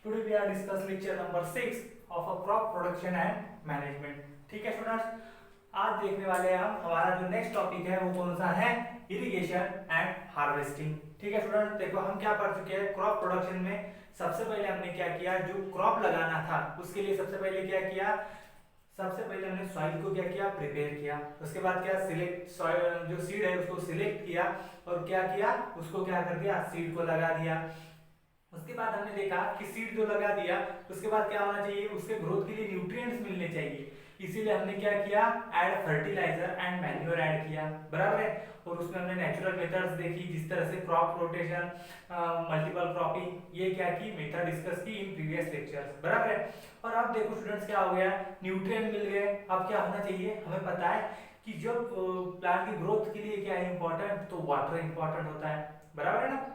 Today we are discuss lecture number 6 of a crop production and management. ठीक है students, आज देखने वाले हैं हम हमारा जो नेक्स्ट टॉपिक है वो कौन सा है, इरिगेशन एंड हार्वेस्टिंग। ठीक है स्टूडेंट्स, देखो हम क्या पढ़ चुके हैं क्रॉप प्रोडक्शन में। सबसे पहले हमने क्या किया, जो क्रॉप लगाना था उसके लिए सबसे पहले क्या किया, सबसे पहले हमने सॉइल को क्या किया, प्रिपेयर किया। उसके बाद क्या, सिलेक्ट सॉइल, जो सीड है उसको सिलेक्ट किया और क्या किया, उसको क्या कर दिया, सीड को लगा दिया। उसके बाद हमने देखा कि सीड जो लगा दिया उसके बाद क्या होना चाहिए, उसके ग्रोथ के लिए न्यूट्रिएंट्स मिलने चाहिए। इसीलिए हमने क्या किया, add fertiliser and manure add किया, बराबर है। और उसमें हमने नेचुरल मेथड्स देखी, जिस तरह से क्रॉप रोटेशन, मल्टीपल क्रॉपिंग, ये क्या की मेथड डिस्कस की इन प्रीवियस लेक्चर्स, बराबर है। और अब देखो स्टूडेंट्स क्या हो गया, न्यूट्रिएंट मिल गए। अब क्या होना चाहिए, हमें पता है कि जब प्लांट की ग्रोथ के लिए क्या है इंपॉर्टेंट, तो वाटर इंपॉर्टेंट होता है, बराबर है ना।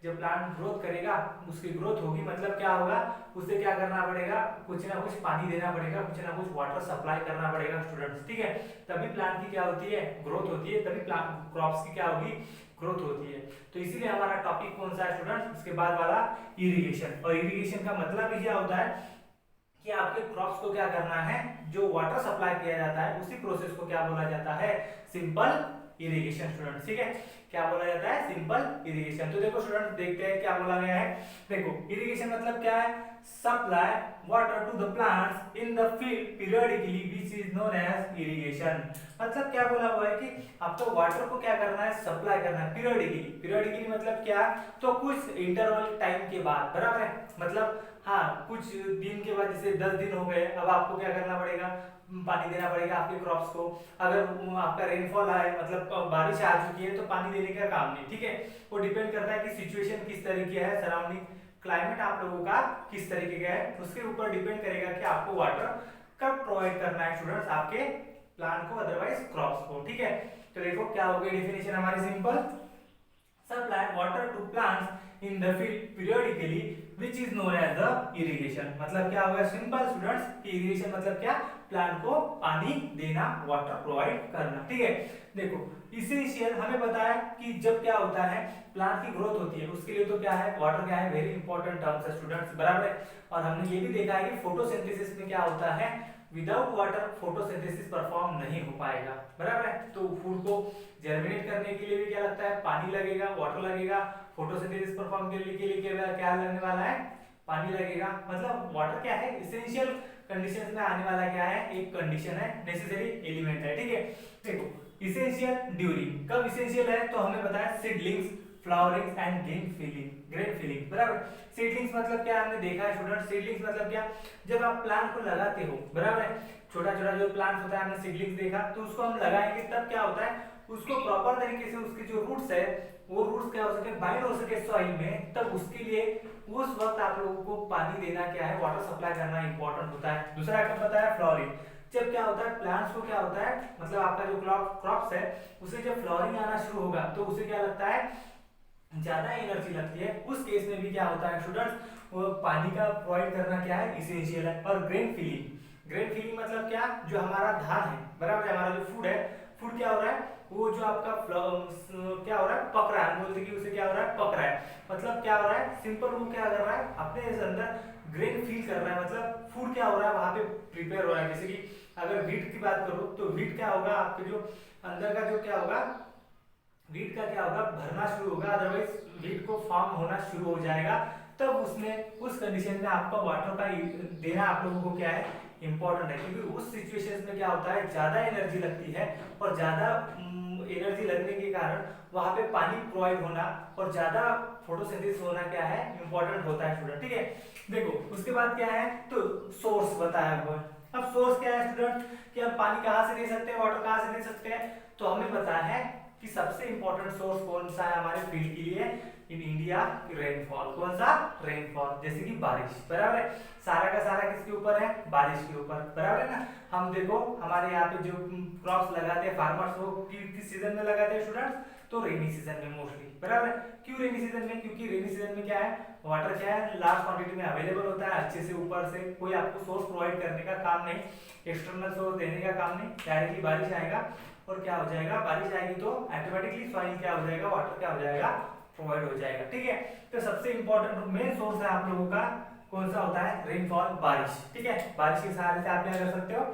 जब प्लांट ग्रोथ करेगा, उसकी ग्रोथ होगी, मतलब क्या होगा, उसे क्या करना पड़ेगा, कुछ ना कुछ पानी देना पड़ेगा, कुछ ना कुछ वाटर सप्लाई करना पड़ेगा स्टूडेंट्स। ठीक है, तभी प्लांट की क्या होती है, ग्रोथ होती है, तभी प्लांट क्रॉप्स की क्या होगी, ग्रोथ होती है। तो इसीलिए हमारा टॉपिक कौन सा है स्टूडेंट्स, उसके बाद वाला इरिगेशन। और इरिगेशन का मतलब ही क्या होता है कि आपके क्रॉप्स को क्या करना है, जो वाटर सप्लाई किया जाता है उसी प्रोसेस को क्या बोला जाता है, सिंपल इरिगेशन स्टूडेंट। ठीक है, क्या बोला जाता है, सिंपल इरिगेशन। तो देखो स्टूडेंट, देखते हैं क्या बोला गया है। देखो इरिगेशन मतलब क्या है, supply water to the plants in the field periodically which is known as irrigation. मतलब क्या बोला हुआ है कि आपको वाटर को क्या करना है, सप्लाई करना है पीरियडिकली। पीरियडिकली मतलब क्या, तो कुछ इंटरवल टाइम के बाद, बराबर है। मतलब हाँ, कुछ दिन के बाद, जैसे 10 दिन हो गए, अब आपको क्या करना पड़ेगा, पानी देना पड़ेगा आपके क्रॉप्स को। अगर आपका रेनफॉल आए, मतलब बारिश आ चुकी है, तो पानी देने का काम नहीं। ठीक है, वो डिपेंड करता है कि सिचुएशन किस तरीके है, सराउंडिंग क्लाइमेट आप लोगों का किस तरीके का है, उसके ऊपर डिपेंड करेगा कि आपको वाटर कब प्रोवाइड करना है स्टूडेंट्स, आपके प्लांट को, अदरवाइज क्रॉप्स को। ठीक है, तो देखो क्या हो गई डेफिनेशन हमारी, simple supply water to plants in the field periodically which is known as the irrigation। मतलब क्या होगा सिंपल स्टूडेंट्स, कि इरिगेशन मतलब क्या, प्लांट को पानी देना, वाटर प्रोवाइड करना। ठीक है, देखो इसेंशियल हमें पता है कि जब क्या होता है, प्लांट की ग्रोथ होती है, उसके लिए तो क्या है, वाटर क्या है, वेरी इंपॉर्टेंट टर्म्स है स्टूडेंट्स, बराबर है। और हमने ये भी देखा है कि फोटोसिंथेसिस में क्या होता है, विदाउट वाटर फोटोसिंथेसिस परफॉर्म नहीं हो पाएगा, बराबर है। तो फूड को जर्मिनेट करने के लिए भी क्या लगता है, पानी लगेगा, वाटर लगेगा। फोटोसिंथेसिस परफॉर्म करने के लिए क्या लगने वाला है, पानी लगेगा। मतलब वाटर क्या है, एसेंशियल कंडीशंस में आने वाला क्या है, एक कंडीशन है, नेसेसरी एलिमेंट है। ठीक है, देखो इसेंशियल ड्यूरिंग, कब इसेंशियल है, तो हमें पता है seedlings, flowering and grain filling, बराबर। सीडलिंग्स मतलब क्या, हमने देखा है स्टूडेंट, सीडलिंग्स मतलब क्या, जब आप प्लांट को लगाते हो, बराबर है, छोटा छोटा जो प्लांट होता है, हमने सीडलिंग्स देखा, तो उसको हम लगाएंगे तब क्या होता है, उसको प्रॉपर तरीके से उसके जो रूट्स है, वो रूट्स क्या हो सके, बाइंड हो सके सॉइल में, तब उसके लिए उस वक्त आप लोगों को पानी देना क्या है, वाटर सप्लाई करना इंपॉर्टेंट होता है। दूसरा कब पता है, फ्लावरिंग। जब क्या होता है, प्लांट्स को क्या होता है, मतलब आपका जो क्रॉप्स है, उसे जब फ्लावरिंग आना शुरू होगा, तो उसे क्या लगता है, ज्यादा एनर्जी लगती है। उस केस में भी क्या होता है स्टूडेंट्स, वो पानी का प्रोवाइड करना क्या है, इसेंशियल है। और ग्रेन फिलिंग, ग्रेन फिलिंग मतलब क्या, जो हमारा धान है, बराबर है, हमारा जो फूड है, फूड क्या हो रहा है, वो जो आपका क्या हो रहा है, पक रहा है, बोलते कि उसे क्या हो रहा है, पक रहा है। मतलब क्या हो रहा है, सिंपल वो क्या कर रहा है, अपने अंदर ग्रेन फील कर रहा है, मतलब फूड क्या हो रहा है, वहां पे प्रिपेयर हो रहा है। जैसे कि अगर व्हीट की बात करो, तो व्हीट क्या होगा, आपके जो अंदर का जो क्या होगा, वीट का क्या होगा, भरना शुरू होगा, अदरवाइज वीट को फॉर्म होना शुरू हो जाएगा। तब उसमें उस कंडीशन में आपका वाटर का देना आप लोगों को क्या है, इंपॉर्टेंट है। क्योंकि उस सिचुएशन में क्या होता है, ज्यादा एनर्जी लगती है, और ज्यादा एनर्जी लगने के कारण वहां पे पानी प्रोवाइड होना और ज्यादा फोटोसिंथेसिस होना क्या है, इंपॉर्टेंट होता है स्टूडेंट। ठीक है, देखो उसके बाद क्या है, तो सोर्स बताया हुआ है। अब सोर्स क्या है स्टूडेंट, कि हम पानी कहाँ से दे सकते हैं, वाटर कहाँ से दे सकते हैं, तो हमें पता है कि सबसे इंपॉर्टेंट सोर्स कौन सा है हमारे फील्ड के लिए इन इंडिया, रेनफॉल। कौन सा, रेनफॉल, जैसे कि बारिश, बराबर है। सारा का सारा किसके ऊपर है, बारिश के ऊपर, बराबर है ना। हम देखो हमारे यहाँ पे जो क्रॉप्स लगाते हैं फार्मर्स, वो किस सीजन में लगाते हैं स्टूडेंट्स, तो रेनी सीजन में मोस्टली, बराबर है। क्यों रेनी सीजन में, क्योंकि रेनी सीजन में क्या है, वाटर क्या है, लार्ज क्वांटिटी में अवेलेबल होता है, अच्छे से ऊपर से कोई आपको सोर्स प्रोवाइड करने का काम नहीं, एक्सटर्नल सोर्स देने का काम नहीं, डायरेक्टली बारिश आएगा और क्या हो जाएगा, बारिश आएगी तो ऑटोमेटिकली सॉइल क्या हो जाएगा, वाटर क्या हो जाएगा, प्रोवाइड हो जाएगा। ठीक है, तो सबसे इंपॉर्टेंट मेन सोर्स है आप लोगों का कौन सा होता है, रेनफॉल, बारिश। ठीक है, बारिश के सहारे से आप क्या कर सकते हो,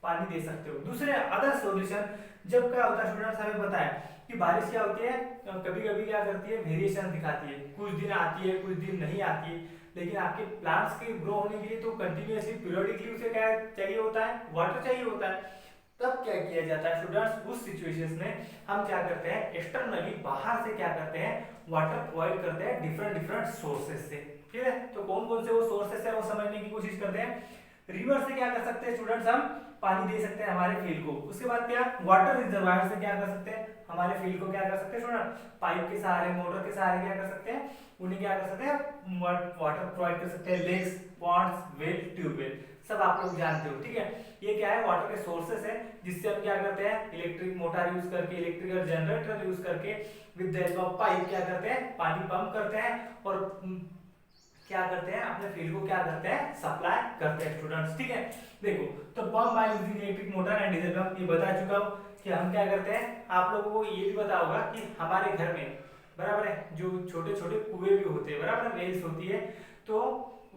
पानी दे सकते हो। दूसरे अदर सॉल्यूशन, जब क्या होता है स्टूडेंट्स, हमें पता है कि बारिश क्या होती है, कभी कभी क्या करती है, वेरिएशन दिखाती है, कुछ दिन आती है कुछ दिन नहीं आती है, लेकिन आपके प्लांट्स के ग्रो होने के लिए तो कंटिन्यूअसली पीरियडिकली उसे क्या चाहिए होता है, वाटर चाहिए होता है। तब क्या किया जाता है स्टूडेंट्स, उस सिचुएशंस में हम क्या करते हैं, एक्सटर्नली बाहर से क्या करते हैं, वाटर प्रोवाइड करते हैं डिफरेंट डिफरेंट सोर्सेज से। ठीक है, तो कौन कौन से वो सोर्सेस है वो समझने की कोशिश करते हैं। रिवर से क्या कर सकते हैं स्टूडेंट्स, हम पानी दे सकते हैं हमारे फील्ड को। उसके बाद क्या, वाटर रिजर्वायर से क्या कर सकते हैं, हमारे फील्ड को क्या कर सकते हैं स्टूडेंट, पाइप के सहारे, मोटर के सहारे क्या कर सकते हैं, उन्हें क्या कर सकते हैं, वाटर प्रोवाइड कर सकते हैं। लेक्स, पॉन्ड्स, वेल, ट्यूबवेल, सब आप लोग जानते हो। ठीक है, ये क्या है, वाटर के सोर्सेस है, जिससे हम क्या करते हैं, इलेक्ट्रिक मोटर यूज करके, इलेक्ट्रिकल जनरेटर यूज करके, with the help of pipe क्या करते हैं, पानी पंप करते हैं और क्या करते हैं, अपने फील्ड को क्या करते हैं, सप्लाई करते हैं स्टूडेंट्स। ठीक है, देखो, तो pump by using electric motor and diesel pump, ये बता चुका हूं कि हम क्या करते हैं। आप लोगों को ये भी पता होगा कि हमारे घर में बराबर है जो छोटे छोटे कुएं भी होते हैं, बराबर है, वेल्स होती है, तो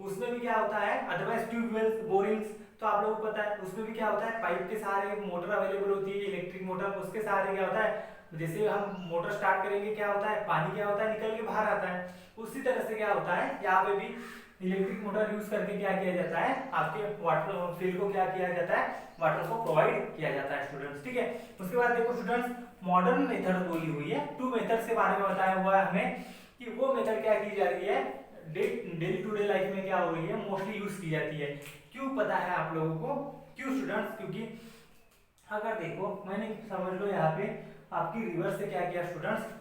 उसमें भी क्या होता है, अदरवाइज ट्यूबवेल्स, बोरिंग्स, तो आप लोगों को पता है उसमें भी क्या होता है, पाइप के सहारे मोटर अवेलेबल होती है, इलेक्ट्रिक मोटर, उसके सहारे क्या होता है, जैसे हम मोटर स्टार्ट करेंगे क्या होता है, पानी क्या होता है, निकल के बाहर आता है। उसी तरह से क्या होता है, यहाँ पे भी इलेक्ट्रिक मोटर यूज करके क्या किया जाता है, आपके वाटर फील्ड को क्या किया जाता है, वाटर को प्रोवाइड किया जाता है स्टूडेंट्स। ठीक है, उसके बाद देखो स्टूडेंट्स, मॉडर्न मेथड बोली हुई है, टू मेथड्स के बारे में बताया हुआ है हमें कि वो मेथड क्या की जा रही है, डेली टू डे लाइफ में क्या हो रही है, मोस्टली यूज की जाती है। क्यों पता है आप लोगों को, क्यों स्टूडेंट्स, क्योंकि अगर देखो मैंने समझ लो यहाँ पे आपकी रिवर से क्या किया स्टूडेंट्स,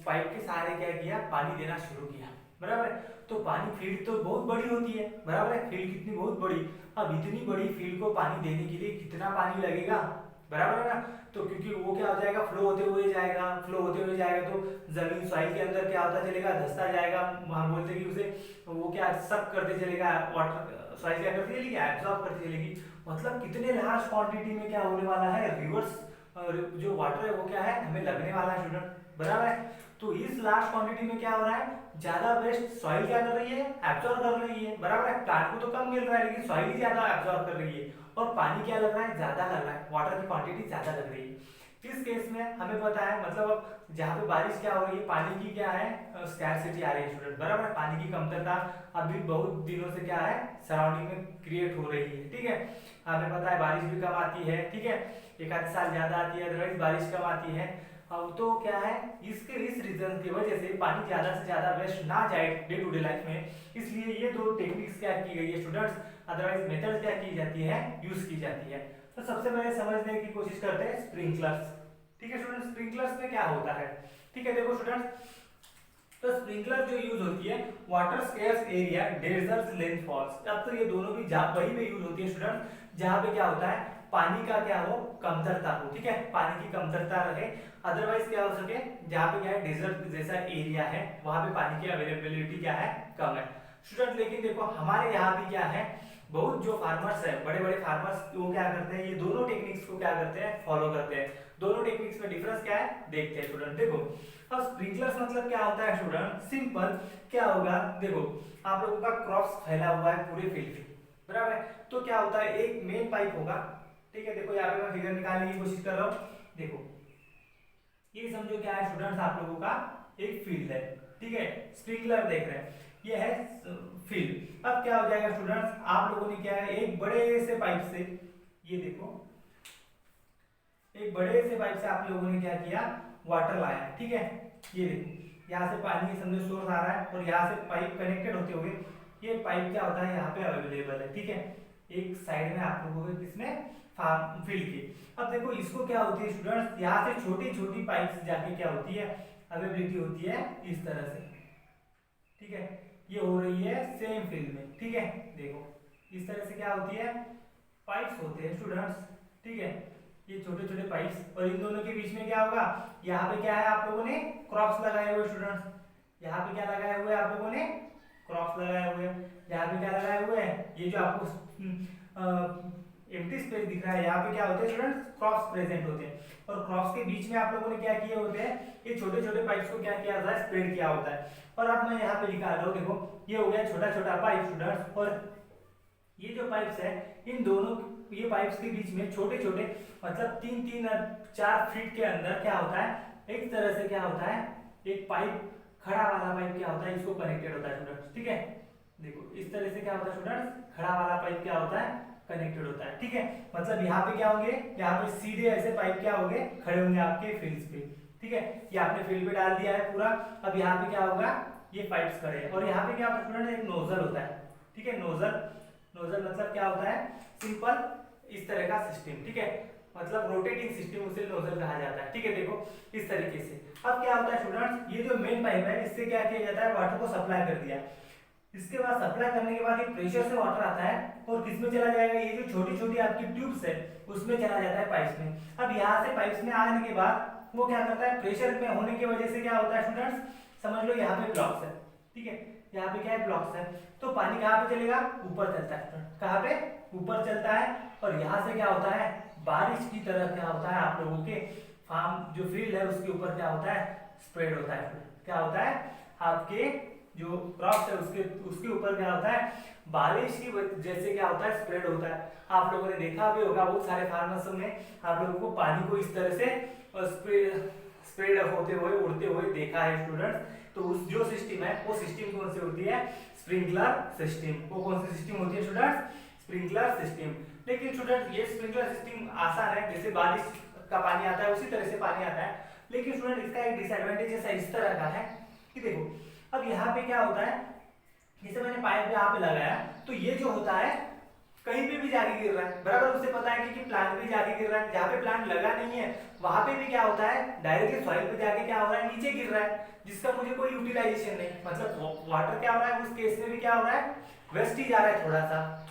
पाइप के सहारे क्या किया, पानी देना शुरू किया, बराबर है। तो पानी फील्ड तो बहुत बड़ी होती है, बराबर है, फील्ड कितनी बहुत बड़ी, अब इतनी बड़ी फील्ड को पानी देने के लिए कितना पानी लगेगा, बराबर है ना। तो क्योंकि वो क्या हो जाएगा, फ्लो होते हुए जाएगा, फ्लो होते हुए जाएगा, तो जमीन सॉइल के अंदर क्या होता चलेगा, धंसता जाएगा, हम बोलते हैं कि उसे वो क्या सक करते चलेगा, वाटर सॉइल क्या करती चलेगी, एब्जॉर्ब करती चलेगी। मतलब कितने लार्ज क्वांटिटी में क्या होने वाला है, रिवर्स जो वाटर है वो क्या है, हमें लगने वाला है स्टूडेंट, बराबर है। तो इस लार्ज क्वांटिटी में क्या हो रहा है, ज्यादा वेस्ट सॉइल क्या कर रही है, एब्जॉर्ब कर रही है, बराबर है। प्लांट को तो कम मिल रहा है लेकिन सॉइल ही ज्यादा एब्जॉर्ब कर रही है, और पानी क्या लग रहा है, ज्यादा लग रहा है, वाटर की क्वांटिटी ज्यादा लग रही है। इस केस में हमें पता है, मतलब अब जहाँ पे बारिश क्या हो रही है, पानी की क्या है, स्कैरसिटी आ रही है स्टूडेंट, बराबर है, पानी की कमतरता अभी बहुत दिनों से क्या है, सराउंडिंग में क्रिएट हो रही है। ठीक है, हमें पता है बारिश भी कम आती है, ठीक है, एक आध साल ज्यादा आती है, अदरवाइज बारिश कम आती है। अब तो क्या है, इस रीजन की वजह से पानी ज्यादा से ज्यादा वेस्ट ना जाए डे टू डे लाइफ में, इसलिए ये दो टेक्निक्स क्या की गई है स्टूडेंट्स, अदरवाइज मेथड क्या की जाती है, यूज की जाती है। तो सबसे पहले समझने की कोशिश करते हैं स्प्रिंकलर्स। ठीक है स्टूडेंट्स, स्प्रिंकलर्स में क्या होता है, ठीक है, देखो स्टूडेंट्स, तो स्प्रिंकलर जो यूज होती है, water scarce area, desert length falls, अब तो ये दोनों भी वहीं पे यूज होती है स्टूडेंट जहाँ पे क्या होता है, पानी का क्या हो, कमतरता हो, ठीक है, पानी की कमतरता रहे, अदरवाइज क्या हो सके, जहाँ पे क्या है, डेजर्ट जैसा एरिया है, वहां पे पानी की अवेलेबिलिटी क्या है, कम है स्टूडेंट। लेकिन देखो हमारे यहाँ भी क्या है, बहुत जो फार्मर्स है, बड़े बड़े फार्मर्स, वो क्या करते हैं, ये दोनों टेक्निक्स को क्या करते हैं, फॉलो करते हैं। दोनों टेक्निक्स में डिफरेंस क्या है, देखते हैं स्टूडेंट। देखो अब स्प्रिंकलर्स मतलब क्या होता है स्टूडेंट, सिंपल क्या होगा, देखो आप लोगों का क्रॉप्स फैला हुआ है पूरे फील्ड में, बराबर है, तो क्या होता है, एक मेन पाइप होगा, ठीक है, देखो यहाँ पे मैं फिगर निकालने की कोशिश कर रहा हूँ, देखो ये समझो क्या है स्टूडेंट्स, आप लोगों का एक फील्ड है, ठीक है, स्प्रिंकलर देख रहे हैं, ये है फील्ड। अब क्या हो जाएगा स्टूडेंट्स, आप लोगों ने क्या है, एक बड़े से पाइप से, ये देखो एक बड़े से पाइप से आप लोगों ने क्या किया, वाटर लाया, ठीक है, ये देखो यहाँ से पानी समझो सोर्स आ रहा है, और यहाँ से पाइप कनेक्टेड होते हुए ये पाइप क्या होता है, यहाँ पे अवेलेबल है, ठीक है, एक साइड में आप लोगों को किसमें, फार्म फील्ड की। अब देखो इसको क्या होती है स्टूडेंट्स, यहाँ से छोटी छोटी पाइप जाके क्या होती है, अवेलेबिलिटी होती है इस तरह से, ठीक है, ये हो रही है सेम फील्ड में, ठीक है, देखो इस तरह से क्या होती है, पाइप्स होते हैं स्टूडेंट्स, ठीक है, ये छोटे छोटे पाइप्स, और इन दोनों के बीच में क्या होगा, यहाँ पे क्या है, आप लोगों ने क्रॉप्स लगाए हुए स्टूडेंट्स, यहाँ पे क्या लगाए हुए आप लोगों ने, क्रॉप्स लगाए हुए, यहाँ पे क्या लगाए हुए हैं, ये जो आपको एम्प्टी स्पेस दिख रहा है, यहाँ पे क्या होते हैं स्टूडेंट्स, क्रॉप्स प्रेजेंट होते हैं, और क्रॉप्स के बीच में आप लोगों ने क्या किए होते हैं, ये छोटे छोटे पाइप्स को क्या किया होता है, स्प्रेड किया होता है। और अब मैं यहाँ पे निकाल रहा हूँ, देखो ये हो गया छोटा छोटा पाइप स्टूडेंट्स, और ये जो पाइप्स है इन दोनों ये पाइप्स के बीच में छोटे छोटे मतलब 3-4 फीट के अंदर क्या होता है, एक तरह से क्या होता है, एक पाइप खड़ा वाला पाइप क्या होता है, इसको कनेक्टेड होता है स्टूडेंट्स, ठीक है। देखो इस तरह से क्या होता है स्टूडेंट्स, खड़ा वाला पाइप क्या होता है, कनेक्टेड होता है, ठीक है। मतलब यहाँ पे क्या होंगे, यहाँ पे सीधे ऐसे पाइप क्या होंगे, खड़े होंगे आपके फील्ड्स पे, ठीक है। ये आपने फील्ड पे डाल दिया है पूरा। अब यहाँ पे क्या होगा, ये पाइप्स खड़े हैं, और यहाँ पे क्या होता है स्टूडेंट, एक नोजल होता है, ठीक है। नोजल मतलब क्या होता है, सिंपल इस तरह का सिस्टम, ठीक है, मतलब रोटेटिंग सिस्टम, उसे नोजल कहा जाता है, ठीक है। देखो इस तरीके से। अब क्या होता है स्टूडेंट्स, ये जो मेन पाइप है इससे क्या किया जाता है, वाटर को सप्लाई कर दिया। इसके बाद सप्लाई करने के बाद ये प्रेशर से वाटर आता है और किस में चला जाएगा, ये जो छोटी छोटी आपकी ट्यूब्स है उसमें चला जाता है, पाइप्स में। अब यहाँ से पाइप्स में आने के बाद वो क्या करता है, प्रेशर में होने की वजह से क्या होता है स्टूडेंट्स, समझ लो यहाँ पे ब्लॉक्स है, ठीक है, यहाँ पे क्या है, ब्लॉक्स है। तो पानी कहाँ पे चलेगा, ऊपर चलता है, कहाँ पे, ऊपर चलता है। और यहाँ से क्या होता है, बारिश की तरह क्या होता है, आप लोगों के फार्म जो फील्ड है उसके ऊपर क्या होता है, स्प्रेड होता है। क्या होता है, आपके जो क्रॉप्स है उसके ऊपर क्या होता है, बारिश की जैसे क्या होता है, स्प्रेड होता है। आप लोगों ने देखा भी होगा, बहुत सारे फार्मर्स ने आप लोगों को पानी को इस तरह से स्प्रेड होते हुए, उड़ते हुए देखा है स्टूडेंट्स। तो उस जो सिस्टम है वो सिस्टम कौन सी होती है, स्प्रिंकलर सिस्टम। वो कौन सी सिस्टम होती है स्टूडेंट्स, स्प्रिंकलर सिस्टम। लेकिन स्टूडेंट ये स्प्रिंकलर सिस्टम आसान है, जैसे बारिश का पानी आता है उसी तरह से पानी आता है। लेकिन स्टूडेंट इसका एक डिसएडवांटेज ऐसा इस तरह का है कि देखो अब यहाँ पे क्या होता है, जैसे मैंने पाइप यहाँ पे लगाया तो ये जो होता है कहीं पे भी जाके गिर रहा है, बराबर उसे पता है कि प्लांट भी जाके गिर रहा है, जहाँ पे प्लांट लगा नहीं है वहां पे भी क्या होता है, डायरेक्टली सॉइल पे जाके क्या हो रहा है, नीचे गिर रहा है, जिसका मुझे कोई यूटिलाइजेशन नहीं, मतलब वाटर क्या हो रहा है उस केस में भी क्या हो रहा है, वेस्ट ही जा रहा है,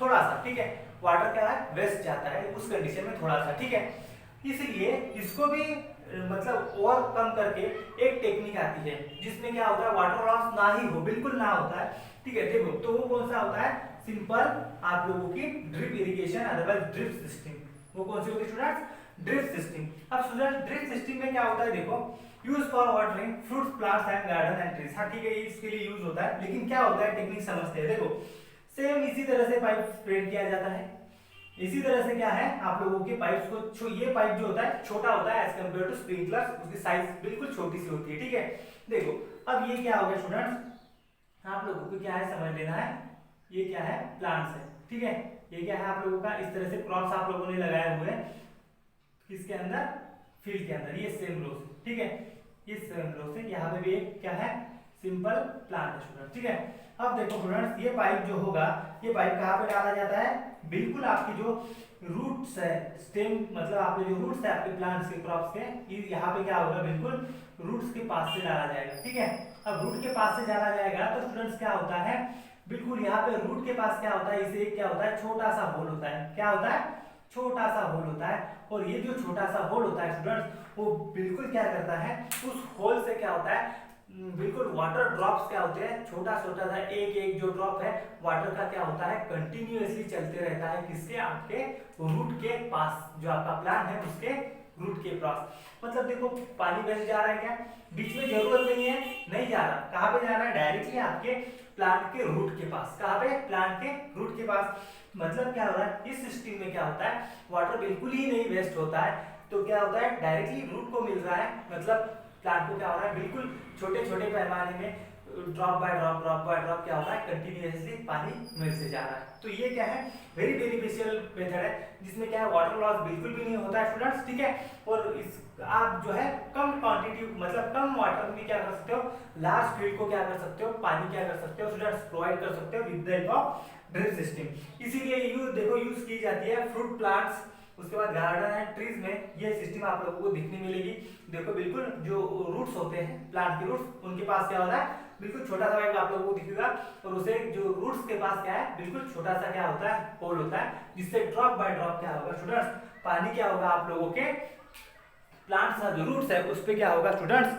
थोड़ा सा, ठीक है। वाटर क्या है, वेस्ट जाता है उस कंडीशन में थोड़ा सा, ठीक है। इसलिए इसको भी मतलब ओवरकम करके एक टेक्निक आती है जिसमें क्या होता है, वाटर लॉस ना ही हो, बिल्कुल ना होता है, ठीक है। देखो तो वो कौन सा होता है, सिंपल आप लोगों की drip irrigation, otherwise drip system. वो कौन सी होती है स्टूडेंट्स, ड्रिप सिस्टम। अब स्टूडेंट ड्रिप सिस्टम में क्या होता है, देखो use for watering fruits, plants and garden and trees. हाँ ठीक है, इसके लिए यूज होता है, लेकिन क्या होता है, टेक्निक समझते हैं। देखो सेम इसी तरह से पाइप स्प्रेड किया जाता है, इसी तरह से क्या है, आप लोगों के पाइप्स को ये पाइप जो होता है छोटा होता है एज कम्पेयर टू स्प्रिंकलर, उसकी साइज बिल्कुल छोटी सी होती है, ठीक है। देखो अब ये क्या हो गया स्टूडेंट्स, आप लोगों को क्या है समझ लेना है, ये क्या है, प्लांट्स है, ठीक है। ये क्या है आप लोगों का, इस तरह से क्रॉप्स आप लोगों ने लगाए हुए हैं किसके अंदर, फील्ड के अंदर, ये सेम रो से, ठीक है, ये सेम रो से। यहाँ पे भी एक क्या है, सिंपल प्लांट है स्टूडेंट, ठीक है। अब देखो स्टूडेंट्स ये पाइप जो होगा, ये पाइप कहाँ पे डाला जाता है, बिल्कुल आपकी जो रूट्स है, स्टेम मतलब आपके जो रूट्स है आपके प्लांट्स के, क्रॉप्स के, ये यहाँ पे क्या होगा, बिल्कुल रूट्स के पास से डाला जाएगा, ठीक है। अब रूट के पास से डाला जाएगा तो स्टूडेंट्स क्या होता है, बिल्कुल यहाँ पे रूट के पास क्या होता है, इसे क्या होता है, छोटा सा होल होता है, क्या होता है, छोटा सा होल होता है। और ये जो छोटा सा होल होता है स्टूडेंट्स, वो बिल्कुल क्या करता है, उस होल से क्या होता है, बिल्कुल वाटर ड्रॉप्स क्या होते हैं, छोटा छोटा सा एक एक जो ड्रॉप है वाटर का क्या होता है, कंटिन्यूअसली चलते रहता है, किसके, आपके रूट के पास, जो आपका प्लांट है उसके रूट के पास। मतलब देखो पानी वैसे जा रहा है क्या, बीच में जरूरत नहीं है, नहीं जा रहा, कहाँ पे जा रहा है, डायरेक्टली आपके प्लांट के रूट के पास, कहाँ पे, प्लांट के रूट के पास। मतलब क्या हो रहा है, इस सिस्टम में क्या होता है, वाटर बिल्कुल ही नहीं वेस्ट होता है, तो क्या होता है, डायरेक्टली रूट को मिल रहा है, मतलब प्लांट को क्या हो रहा है, बिल्कुल छोटे छोटे पैमाने में ड्रॉप बाय ड्रॉप क्या होता है, कंटिन्यूअसली पानी मिलते जा रहा है। तो ये क्या है, वेरी बेनिफिशियल मेथड है, जिसमें क्या है, वाटर लॉस बिल्कुल भी नहीं होता है स्टूडेंट्स, ठीक है। और इस आप जो है कम क्वांटिटी मतलब कम वाटर में क्या कर सकते हो, लार्ज फील्ड को क्या कर सकते हो, पानी क्या कर सकते हो स्टूडेंट्स, प्रोवाइड कर सकते हो with the help of drip system. इसीलिए यूज की जाती है फ्रूट प्लांट्स, उसके बाद गार्डन एंड ट्रीज में ये सिस्टम आप लोगों को दिखने मिलेगी। देखो बिल्कुल जो रूट्स होते हैं प्लांट के रूट्स, उनके पास क्या होता है, बिल्कुल छोटा सा पाइप आप लोगों को दिखेगा, और उसे जो रूट्स के पास क्या है, बिल्कुल छोटा सा क्या होता है, होल होता है, जिससे ड्रॉप बाय ड्रॉप क्या होगा स्टूडेंट्स, पानी क्या होगा आप लोगों के प्लांट्स का जो रूट्स है उस पे क्या होगा स्टूडेंट्स,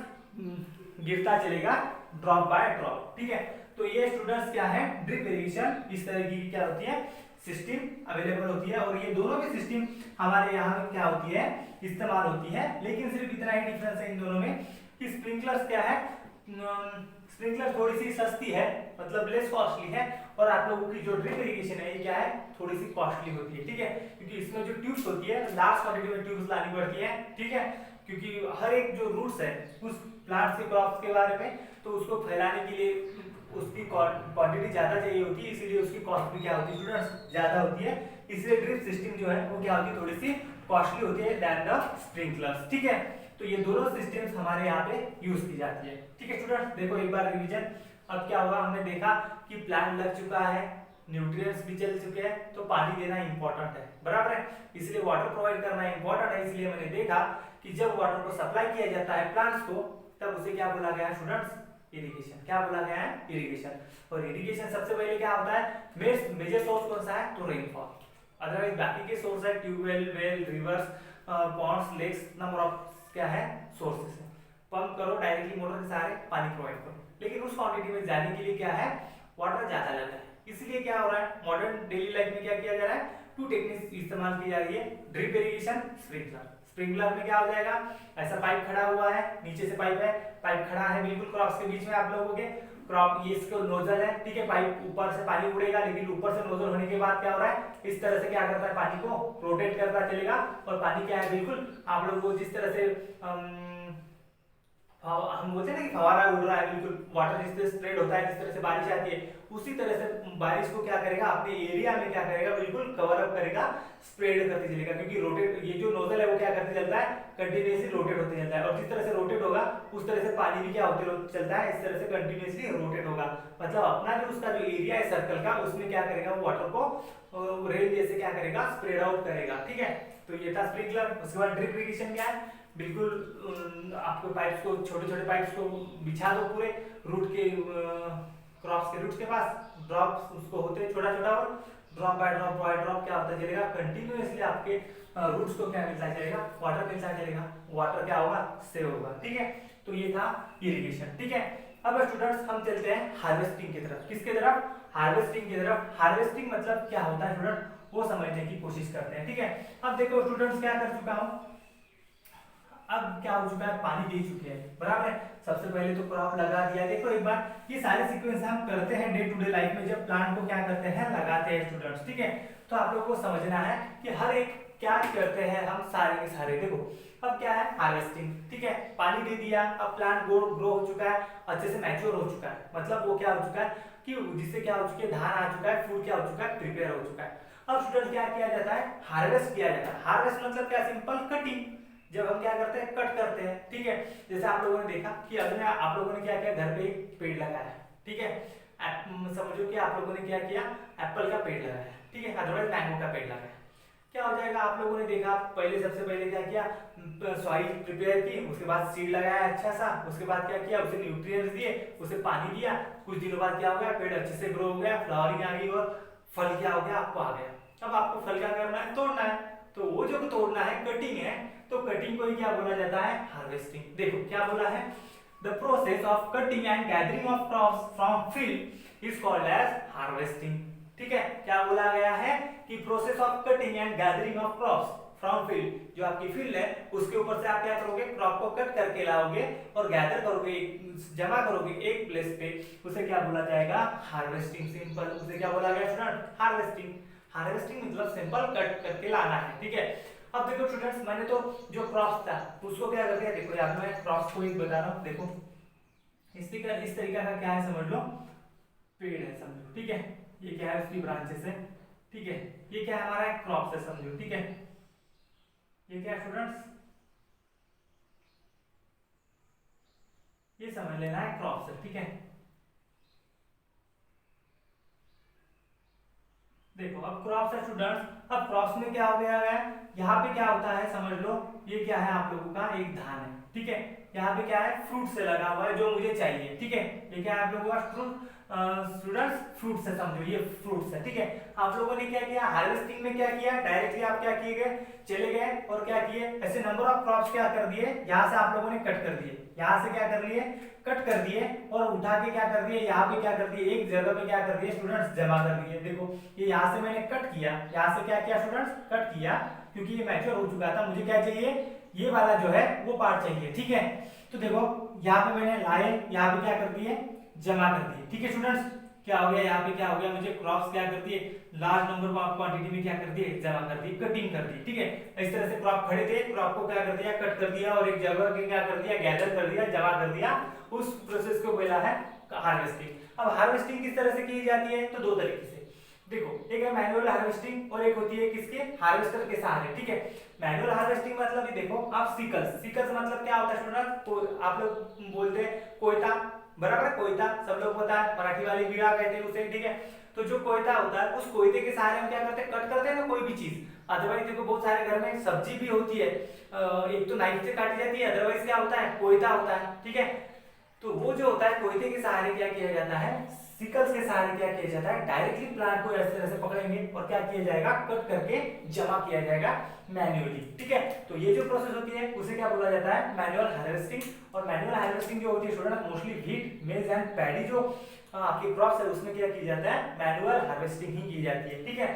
गिरता चलेगा ड्रॉप बाय ड्रॉप, ठीक है। तो ये स्टूडेंट्स क्या है, ड्रिप इरिगेशन इस तरह की क्या होती है, सिस्टम अवेलेबल होती है और ये दोनों भी सिस्टम हमारे यहाँ क्या होती है, इस्तेमाल होती है। लेकिन सिर्फ इतना ही डिफरेंस है इन दोनों में कि स्प्रिंकलर्स क्या है, स्प्रिंकलर थोड़ी सी सस्ती है, मतलब लेस कॉस्टली है, और आप लोगों की जो ड्रिप इरिगेशन है ये क्या है, थोड़ी सी कॉस्टली होती है, ठीक है, क्योंकि इसमें जो ट्यूब्स होती है लार्ज क्वांटिटी में ट्यूब्स लानी पड़ती है, ठीक है, क्योंकि हर एक जो रूट्स है उस प्लांट से क्रॉप्स के बारे में, तो उसको फैलाने के लिए उसकी क्वांटिटी ज्यादा चाहिए होती है, इसीलिए उसकी कॉस्ट भी क्या होती है स्टूडेंट्स, ज्यादा होती है। इसलिए ड्रिप सिस्टम जो है वो क्या होती है, थोड़ी सी कॉस्टली होती है दैन द स्प्रिंकलर्स, ठीक है। तो ये दोनों सिस्टम्स हमारे यहाँ पे यूज की जाती है, ठीक है स्टूडेंट्स। देखो एक बार रिवीजन, अब क्या होगा, हमने देखा कि प्लांट लग चुका है, न्यूट्रिएंट्स भी चल चुके हैं, तो पानी देना इंपॉर्टेंट है, बराबर है, इसलिए वाटर प्रोवाइड करना इंपॉर्टेंट है। इसलिए मैंने देखा कि जब वाटर को सप्लाई किया जाता है प्लांट्स को, तब उसे क्या बोला गया है स्टूडेंट्स, इरिगेशन। क्या बोला गया है, इरिगेशन। और इरिगेशन सबसे पहले क्या होता है, मेजर सोर्स कौन सा है, तो रेनफॉल, अदरवाइज बाकी के सोर्स है tubewell, well, rivers, ponds, lakes, number of क्या है सोर्सेस है, पंप करो डायरेक्टली मोटर के सहारे पानी प्रोवाइड करो, लेकिन उस क्वांटिटी में जाने के लिए क्या है, वाटर ज्यादा लगता है। इसलिए क्या हो रहा है, मॉडर्न डेली लाइफ में क्या किया जा रहा है, टू टेक्निक्स इस्तेमाल की जा रही है, ड्रिप इरिगेशन, स्प्रिंकलर। स्प्रिंकलर में क्या हो जाएगा, ऐसा पाइप खड़ा हुआ है, नीचे से पाइप है, पाइप खड़ा है बिल्कुल क्रॉप्स के बीच में, आप लोगों के क्रॉप, ये इसका नोजल है, ठीक है, पाइप ऊपर से पानी उड़ेगा, लेकिन ऊपर से नोजल होने के बाद क्या हो रहा है, इस तरह से क्या करता है, पानी को रोटेट करता चलेगा, और पानी क्या है, बिल्कुल आप लोगों को जिस तरह से हम बोलते हैं ना कि फवारा उड़ रहा है, बिल्कुल वाटर जिस तरह स्प्रेड होता है, जिस तरह से बारिश आती है, उसी तरह से बारिश को क्या करेगा, अपने एरिया में क्या करेगा, बिल्कुल कवर अप करेगा, स्प्रेड करते चलेगा, क्योंकि रोटेट, ये जो नोजल है वो क्या करते चलता है, कंटिन्यूअसली रोटेट होते चलता है, और जिस तरह से रोटेट होगा उस तरह से पानी भी क्या होते चलता है, इस तरह से कंटिन्यूअसली रोटेट होगा, मतलब अपना जो उसका जो एरिया है सर्कल का, उसमें क्या करेगा, वो वाटर को रेल जैसे क्या करेगा, स्प्रेड आउट करेगा, ठीक है। तो ये था स्प्रिंकलर। उसके बाद ड्रिप इरिगेशन क्या है, बिल्कुल आपको पाइप्स को, छोटे छोटे पाइप्स को बिछा दो पूरे रूट के, क्रॉप्स के रूट्स के पास, ड्रॉप्स उसको होते हैं छोटा छोटा, और ड्रॉप बाय ड्रॉप क्या होता चलेगा, कंटिन्यूअसली आपके रूट्स को क्या मिलता चलेगा, वाटर मिलता चलेगा, वाटर क्या होगा, सेव होगा, ठीक है। तो ये था इरिगेशन, ठीक है। अब स्टूडेंट्स हम चलते हैं हार्वेस्टिंग की तरफ। किसके तरफ, हार्वेस्टिंग की तरफ। हार्वेस्टिंग मतलब क्या होता है स्टूडेंट, वो समझने की कोशिश करते हैं, ठीक है। अब देखो स्टूडेंट्स, क्या कर चुका हूँ, अब क्या हो चुका है, पानी दे चुके हैं, बराबर है, सबसे पहले तो क्रॉप लगा दिया। देखो एक बार, ये सारे सीक्वेंस हम करते हैं डे टू डे लाइफ में, जब प्लांट को क्या करते हैं, लगाते हैं स्टूडेंट्स, ठीक है। तो आप लोग को समझना है कि हर एक क्या करते हैं हम सारे के सारे। देखो अब क्या है, हार्वेस्टिंग, ठीक है, पानी दे दिया, अब प्लांट ग्रो हो चुका है, अच्छे से मैच्योर हो चुका है, मतलब वो क्या हो चुका है कि जिससे क्या हो चुका है, धान आ चुका है, फूड क्या हो चुका है, प्रिपेयर हो चुका है। अब स्टूडेंट क्या किया जाता है, हार्वेस्ट किया जाता है। हार्वेस्ट मतलब क्या, सिंपल कटिंग, जब हम क्या करते हैं, कट करते हैं, ठीक है। जैसे आप लोगों ने देखा कि अभी आप लोगों ने क्या किया, घर पे एक पेड़ लगाया, ठीक है, समझो कि आप लोगों ने क्या किया, एप्पल का पेड़ लगाया, ठीक है, अदरवाइज मैंगो का पेड़ लगाया। क्या हो जाएगा, आप लोगों ने देखा, पहले सबसे पहले क्या किया, सॉइल प्रिपेयर की, उसके बाद सीड लगाया अच्छा सा, उसके बाद क्या किया, उसे न्यूट्रिएंट्स दिए, उसे पानी दिया, कुछ दिनों बाद क्या हो गया, पेड़ अच्छे से ग्रो हो गया, फ्लावरिंग आ गई, और फल क्या हो गया, आपको आ गया। अब आपको फल क्या करना है, तोड़ना है, तो वो जो तोड़ना है कटिंग है, तो कटिंग को ही क्या बोला जाता है, हार्वेस्टिंग। देखो क्या बोला है, the process of cutting and gathering of crops from field is called as harvesting, ठीक है। क्या बोला गया है कि process of cutting and gathering of crops from field, जो आपकी फील्ड है उसके ऊपर से आप क्या करोगे, क्रॉप को कट करके लाओगे और गैदर करोगे, जमा करोगे एक प्लेस पे, उसे क्या बोला जाएगा, हार्वेस्टिंग। सिंपल, उसे क्या बोला गया स्टूडेंट, हार्वेस्टिंग। हार्वेस्टिंग मतलब सिंपल कट करके लाना है, ठीक है। अब देखो स्टूडेंट्स, मैंने तो जो क्रॉप्स था उसको क्या कर दिया, देखो यार मैं क्रॉप्स को एक बता रहा हूँ, देखो इस तरीका का क्या है, समझ लो, पेड़ है समझो, ठीक है, ये क्या है, उसकी ब्रांचेस है, ठीक है, ये क्या है, हमारा क्रॉप्स है समझो, ठीक है, ये क्या है स्टूडेंट्स, ये समझ लेना है क्रॉप्स है, ठीक है। देखो अब क्रॉप्स है स्टूडेंट्स, अब क्रॉप्स में क्या हो गया है, यहाँ पे क्या होता है समझ लो, ये क्या है आप लोगों का, एक धान है, ठीक है, यहाँ पे क्या है, फ्रूट से लगा हुआ है जो मुझे चाहिए, ठीक है, ये क्या है आप लोगों का फ्रूट, स्टूडेंट्स फ्रूट्स है, समझो ये फ्रूट्स है, ठीक है। आप लोगों ने क्या किया, हार्वेस्टिंग में क्या किया, डायरेक्टली आप क्या किए गए, चले गए और क्या किए, ऐसे नंबर ऑफ क्रॉप्स क्या कर दिए, यहाँ से आप लोगों ने कट कर दिए, यहाँ से क्या कर लिए, कट कर दिए और उठा के क्या कर दिए, यहाँ पे क्या कर दिए, एक जगह पे क्या कर दिए स्टूडेंट्स, जमा कर दिए। देखो ये यहाँ से मैंने कट किया, यहाँ से क्या किया स्टूडेंट्स, कट किया, क्योंकि ये मैच्योर हो चुका था, मुझे क्या चाहिए, ये वाला जो है वो पार्ट चाहिए, ठीक है। तो देखो यहाँ पे मैंने लाए, यहाँ पे क्या कर दिए, जमा कर दिए, ठीक है स्टूडेंट्स। क्या हो गया, यहाँ पे क्या हो गया, मुझे क्रॉप्स क्या कर दिए, लार्ज नंबर ऑफ क्वांटिटी में क्या कर दिए, जमा कर दी, कटिंग कर दी, ठीक है। इस तरह से क्रॉप खड़े थे, क्रॉप को क्या कर दिया, कट कर दिया और एक जगह के क्या कर दिया, गैदर कर दिया, जमा कर दिया, उस प्रोसेस को बोला है हार्वेस्टिंग। अब हार्वेस्टिंग किस तरह से की जाती है, तो दो तरीके से, देखो एक है मैनुअल हार्वेस्टिंग और एक होती है किसके, हार्वेस्टर के सहारे, ठीक है। मैनुअल हार्वेस्टिंग मतलब ये देखो आप सिकल्स, सिकल्स मतलब क्या होता है स्टूडेंट, तो आप लोग बोलते हैं कोयता, बराबर है, कोयता सब लोग पता है, मराठी वाली बीड़ा कहते हैं उसे, ठीक है। तो जो कोयता होता है, उस कोयते के सहारे हम क्या करते हैं, कट करते हैं ना कोई भी चीज। अदरवाइज देखो बहुत सारे घर में सब्जी भी होती है, एक तो नाइफ से काटी जाती है, अदरवाइज क्या होता है, कोयता होता है, ठीक है। तो वो जो होता है कोयते के सहारे क्या किया जाता है, सिकल्स के सहारे क्या किया जाता है, डायरेक्टली प्लांट को इस तरह से पकड़ेंगे और क्या किया जाएगा, कट करके जमा किया जाएगा मैन्युअली, ठीक है। तो ये जो प्रोसेस होती है उसे क्या बोला जाता है, मैनुअल हार्वेस्टिंग। और मैनुअल हार्वेस्टिंग जो होती है स्टूडेंट, मोस्टली व्हीट, मेज एंड पैडी जो आपके क्रॉप्स है उसमें क्या की जाता है, मैनुअल हार्वेस्टिंग ही की जाती है, ठीक है।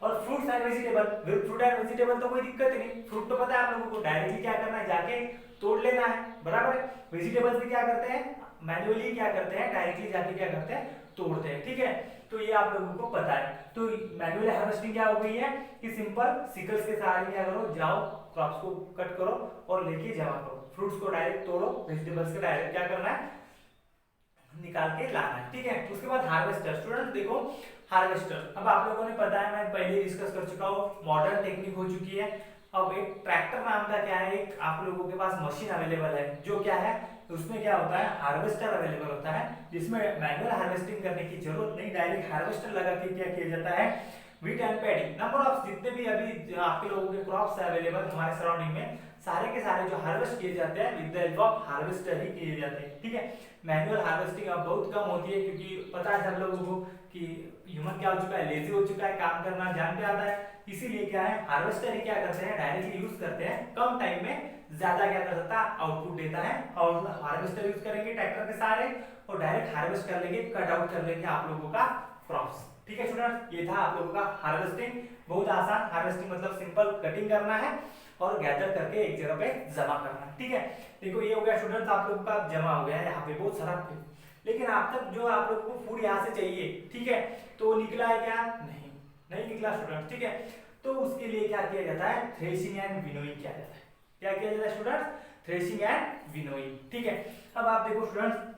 और fruits and vegetable, fruit and vegetable तो कोई दिक्कत नहीं, फ्रूट तो पता है आप लोगों को, डायरेक्टली क्या करना है, जाके तोड़ लेना है, बराबर है। वेजिटेबल्स भी क्या करते हैं, मैनुअली क्या करते हैं, डायरेक्टली जाके क्या करते हैं, तोड़ते हैं, ठीक है। तो ये आप लोगों को पता है। तो मैनुअल हार्वेस्टिंग क्या हो गई है कि सिंपल सिकल्स के सहारे क्या करो, जाओ क्रॉप्स को कट करो और लेके जमा करो, फ्रूट्स को डायरेक्ट तोड़ो, वेजिटेबल्स को डायरेक्ट क्या करना है, निकाल के लाना है, ठीक है। उसके बाद हार्वेस्टर, स्टूडेंट देखो हार्वेस्टर, अब आप लोगों ने पता है, मैं पहले डिस्कस कर चुका हूँ, मॉडर्न टेक्निक हो चुकी है। अब एक ट्रैक्टर नाम का क्या है, एक आप लोगों के पास मशीन अवेलेबल है, जो क्या है उसमें क्या होता है, हार्वेस्टर अवेलेबल होता है, जिसमें मैनुअल हार्वेस्टिंग करने की जरूरत नहीं, डायरेक्ट हार्वेस्टर लगा के क्या किया जाता है, wheat and paddy, number of जितने भी अभी आपके लोगों के क्रॉप्स है अवेलेबल हमारे सराउंडिंग में, सारे के सारे जो हार्वेस्ट किए जाते हैं with the help of harvester ही किए जाते हैं, ठीक है। मैनुअल हार्वेस्टिंग अब बहुत कम होती है, क्योंकि पता है सब लोगों को कि ह्यूमन क्या हो चुका है, लेजी हो चुका है, काम करना जान पे आता है, इसीलिए क्या है हार्वेस्टर ही क्या करते हैं, डायरेक्टली यूज करते हैं, कम टाइम में ज्यादा क्या कर सकता है, आउटपुट देता है। और हार्वेस्टर यूज करेंगे ट्रैक्टर के सहारे और डायरेक्ट हार्वेस्ट कर लेंगे, कट आउट कर लेंगे आप लोगों का क्रॉप्स, ठीक है स्टूडेंट। ये था आप लोगों का हार्वेस्टिंग, बहुत आसान, हार्वेस्टिंग मतलब सिंपल कटिंग करना है और गैदर करके एक जगह पे जमा करना है, ठीक है। देखो ये हो गया स्टूडेंट्स, आप लोगों का जमा हो गया है यहाँ पे बहुत सारा, लेकिन आप तक जो आप लोगों को फूड यहाँ से चाहिए, ठीक है, तो निकला है क्या, नहीं निकला स्टूडेंट, ठीक है। तो उसके लिए क्या किया जाता है, थ्रेशिंग एंड विनोइंग किया जाता है, क्या किया जाता है स्टूडेंट्स, थ्रेशिंग एंड विनोइंग, ठीक है। अब आप देखो students,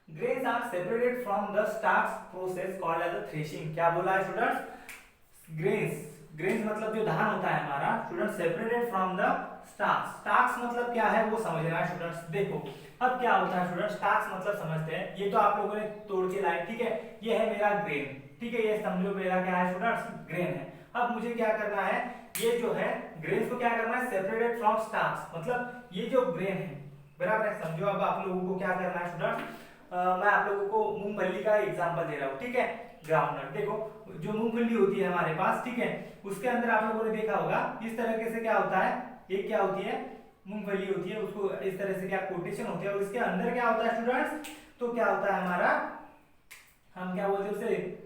grains are separated from the stalks process called as a threshing, क्या बोला है स्टूडेंट्स, ग्रेन्स मतलब जो धान होता है हमारा student, separated from the starch, starch मतलब क्या है वो समझना है स्टूडेंट्स। देखो अब क्या होता है स्टूडेंट, स्टार्च मतलब समझते हैं, ये तो आप लोगों ने तोड़ के लाए, ठीक है, ये है मेरा ग्रेन, ठीक है, ये समझो मेरा क्या है स्टूडेंट्स, ग्रेन है। अब मुझे क्या करना है, ये जो है ग्रेन्स को क्या करना है, सेपरेटेड फ्रॉम स्टार्च, मतलब ये जो ग्रेन है, बराबर है, समझो। अब आप लोगों को क्या करना है स्टूडेंट, मैं आप लोगों को मूंगफली का एग्जांपल दे रहा हूँ, ठीक है। ग्राउंडनट, देखो जो मूंगफली होती है हमारे पास, ठीक है, उसके अंदर आप लोगों ने देखा होगा इस तरीके से क्या होता है, एक क्या होती है मूंगफली होती है, उसको इस तरह से क्या कोटेशन होती है, और इसके अंदर क्या होता है स्टूडेंट्स, तो क्या होता है हमारा, हम क्या बोलते हैं उसे,